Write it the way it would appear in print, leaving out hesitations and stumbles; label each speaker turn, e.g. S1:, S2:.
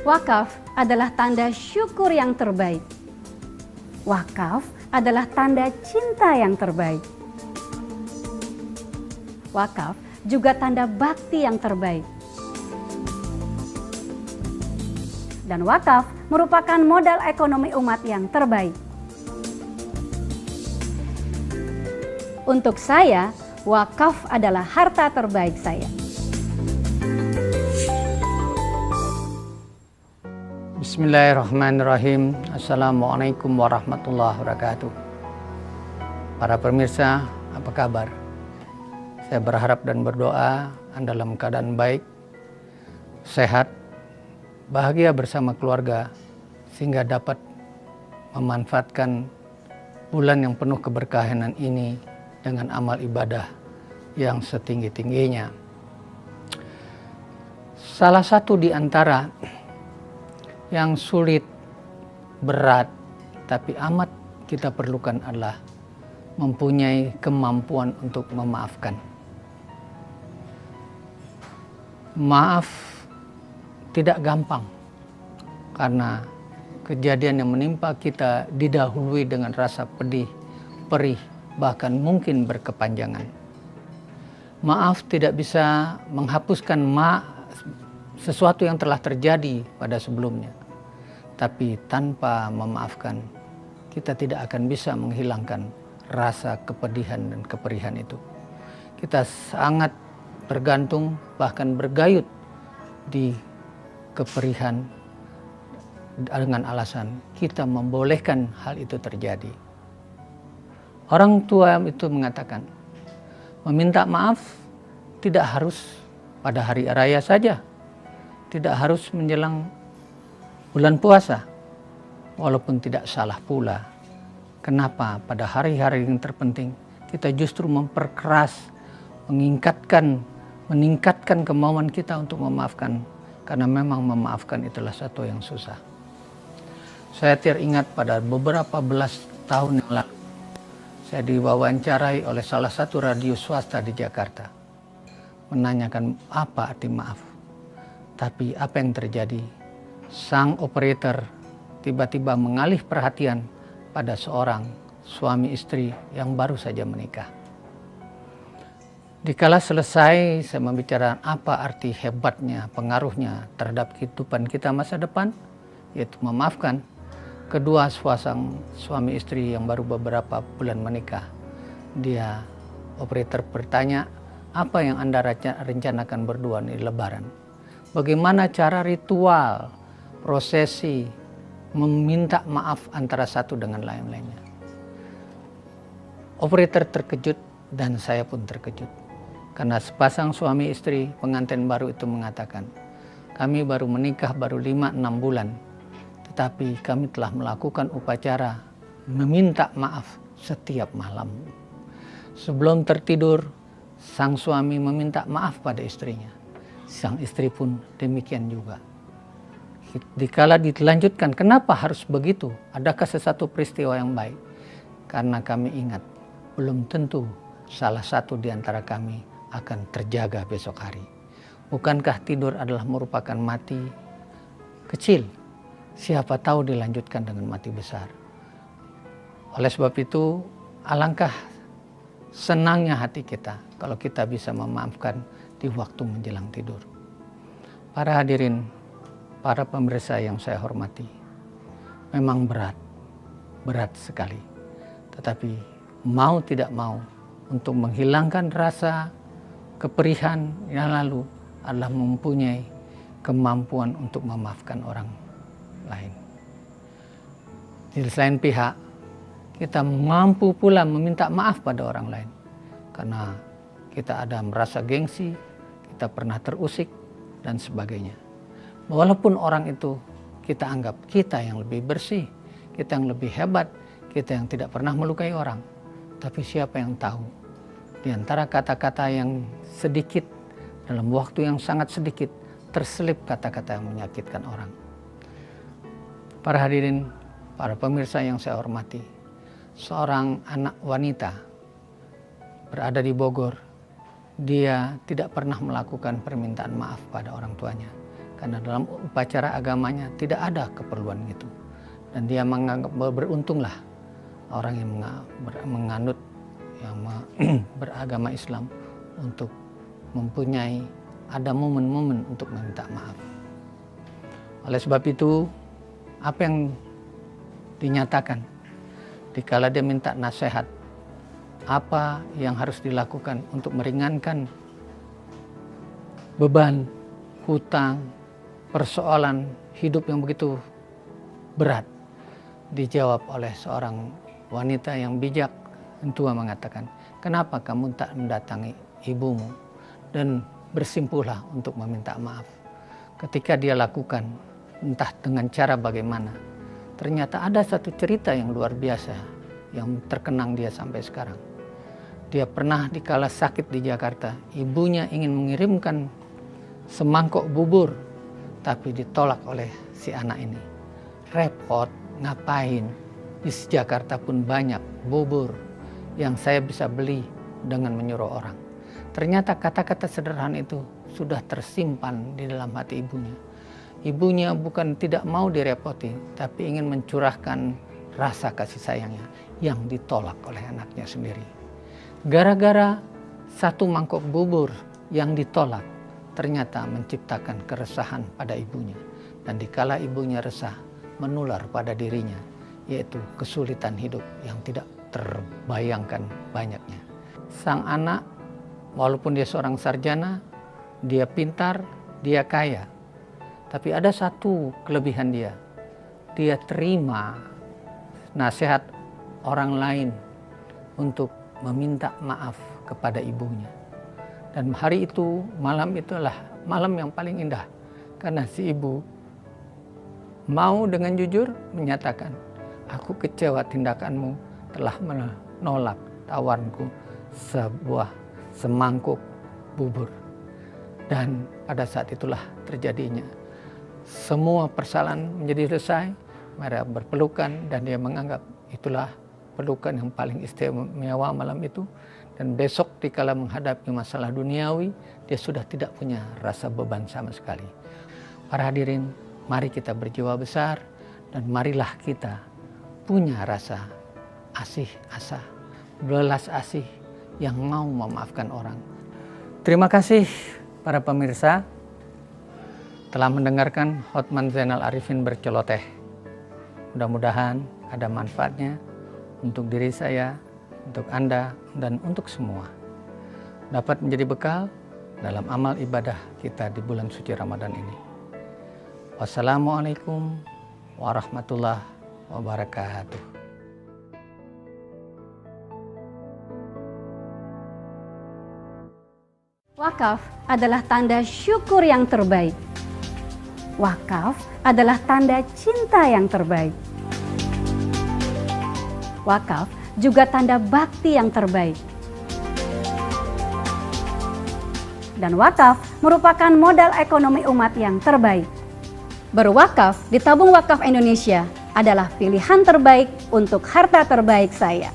S1: Wakaf adalah tanda syukur yang terbaik. Wakaf adalah tanda cinta yang terbaik. Wakaf juga tanda bakti yang terbaik. Dan wakaf merupakan modal ekonomi umat yang terbaik. Untuk saya, wakaf adalah harta terbaik saya.
S2: Bismillahirrahmanirrahim. Assalamualaikum warahmatullahi wabarakatuh. Para pemirsa, apa kabar? Saya berharap dan berdoa Anda dalam keadaan baik, sehat, bahagia bersama keluarga, sehingga dapat memanfaatkan bulan yang penuh keberkahan ini dengan amal ibadah yang setinggi-tingginya. Salah satu di antara yang sulit, berat, tapi amat kita perlukan adalah mempunyai kemampuan untuk memaafkan. Maaf tidak gampang, karena kejadian yang menimpa kita didahului dengan rasa pedih, perih, bahkan mungkin berkepanjangan. Maaf tidak bisa menghapuskan sesuatu yang telah terjadi pada sebelumnya. Tapi tanpa memaafkan, kita tidak akan bisa menghilangkan rasa kepedihan dan keperihan itu. Kita sangat bergantung, bahkan bergayut di keperihan dengan alasan kita membolehkan hal itu terjadi. Orang tua itu mengatakan, meminta maaf tidak harus pada hari raya saja, tidak harus menjelang bulan puasa, walaupun tidak salah pula. Kenapa pada hari-hari yang terpenting kita justru memperkeras, meningkatkan kemauan kita untuk memaafkan, karena memang memaafkan itulah satu yang susah. Saya teringat pada beberapa belas tahun yang lalu, saya diwawancarai oleh salah satu radio swasta di Jakarta, menanyakan apa arti maaf. Tapi apa yang terjadi? Sang operator tiba-tiba mengalih perhatian pada seorang suami istri yang baru saja menikah. Dikala selesai saya membicarakan apa arti hebatnya, pengaruhnya terhadap kehidupan kita masa depan, yaitu memaafkan. Kedua sepasang suami istri yang baru beberapa bulan menikah, dia operator bertanya, apa yang Anda rencanakan berdua di Lebaran? Bagaimana cara ritual, prosesi, meminta maaf antara satu dengan lain-lainnya? Operator terkejut dan saya pun terkejut. Karena sepasang suami istri pengantin baru itu mengatakan, kami baru menikah baru 5-6 bulan. Tetapi kami telah melakukan upacara meminta maaf setiap malam. Sebelum tertidur, sang suami meminta maaf pada istrinya. Sang istri pun demikian juga. Dikala dilanjutkan, kenapa harus begitu? Adakah sesuatu peristiwa yang baik? Karena kami ingat, belum tentu salah satu di antara kami akan terjaga besok hari. Bukankah tidur adalah merupakan mati kecil? Siapa tahu dilanjutkan dengan mati besar. Oleh sebab itu, alangkah senangnya hati kita kalau kita bisa memaafkan di waktu menjelang tidur. Para hadirin, para pemirsa yang saya hormati, memang berat sekali. Tetapi mau tidak mau, untuk menghilangkan rasa keperihan yang lalu adalah mempunyai kemampuan untuk memaafkan orang lain. Di selain pihak, kita mampu pula meminta maaf pada orang lain. Karena kita ada merasa gengsi, kita pernah terusik, dan sebagainya. Walaupun orang itu kita anggap kita yang lebih bersih, kita yang lebih hebat, kita yang tidak pernah melukai orang. Tapi siapa yang tahu, di antara kata-kata yang sedikit, dalam waktu yang sangat sedikit, terselip kata-kata yang menyakitkan orang. Para hadirin, para pemirsa yang saya hormati, seorang anak wanita berada di Bogor, dia tidak pernah melakukan permintaan maaf pada orang tuanya. karena dalam upacara agamanya tidak ada keperluan itu. Dan dia menganggap beruntunglah orang yang menganut yang beragama Islam untuk mempunyai ada momen-momen untuk meminta maaf. Oleh sebab itu, apa yang dinyatakan dikala dia minta nasihat, apa yang harus dilakukan untuk meringankan beban, hutang, persoalan hidup yang begitu berat, dijawab oleh seorang wanita yang bijak, tua mengatakan, kenapa kamu tak mendatangi ibumu dan bersimpuhlah untuk meminta maaf. Ketika dia lakukan, entah dengan cara bagaimana, ternyata ada satu cerita yang luar biasa yang terkenang dia sampai sekarang. Dia pernah dikala sakit di Jakarta, ibunya ingin mengirimkan semangkok bubur, tapi ditolak oleh si anak ini. Repot, ngapain? Di Jakarta pun banyak bubur yang saya bisa beli dengan menyuruh orang. Ternyata kata-kata sederhana itu sudah tersimpan di dalam hati ibunya. Ibunya bukan tidak mau direpoti, tapi ingin mencurahkan rasa kasih sayangnya yang ditolak oleh anaknya sendiri. Gara-gara satu mangkok bubur yang ditolak, ternyata menciptakan keresahan pada ibunya. Dan dikala ibunya resah, menular pada dirinya, yaitu kesulitan hidup yang tidak terbayangkan banyaknya. Sang anak, walaupun dia seorang sarjana, dia pintar, dia kaya. Tapi ada satu kelebihan dia. Dia terima nasihat orang lain untuk meminta maaf kepada ibunya. Dan hari itu, malam itulah malam yang paling indah. Karena si ibu mau dengan jujur menyatakan, aku kecewa tindakanmu telah menolak tawaranku sebuah semangkuk bubur. Dan pada saat itulah terjadinya semua persoalan menjadi selesai. Mereka berpelukan dan dia menganggap itulah pelukan yang paling istimewa malam itu. Dan besok dikala menghadapi masalah duniawi, dia sudah tidak punya rasa beban sama sekali. Para hadirin, mari kita berjiwa besar dan marilah kita punya rasa asih asa, belas asih yang mau memaafkan orang. Terima kasih para pemirsa telah mendengarkan Hotman Zainal Arifin berceloteh. Mudah-mudahan ada manfaatnya untuk diri saya, untuk Anda, dan untuk semua. Dapat menjadi bekal dalam amal ibadah kita di bulan suci Ramadan ini. Wassalamualaikum warahmatullahi wabarakatuh.
S1: Wakaf adalah tanda syukur yang terbaik. Wakaf adalah tanda cinta yang terbaik. Wakaf juga tanda bakti yang terbaik. Dan wakaf merupakan modal ekonomi umat yang terbaik. Berwakaf di Tabung Wakaf Indonesia adalah pilihan terbaik untuk harta terbaik saya.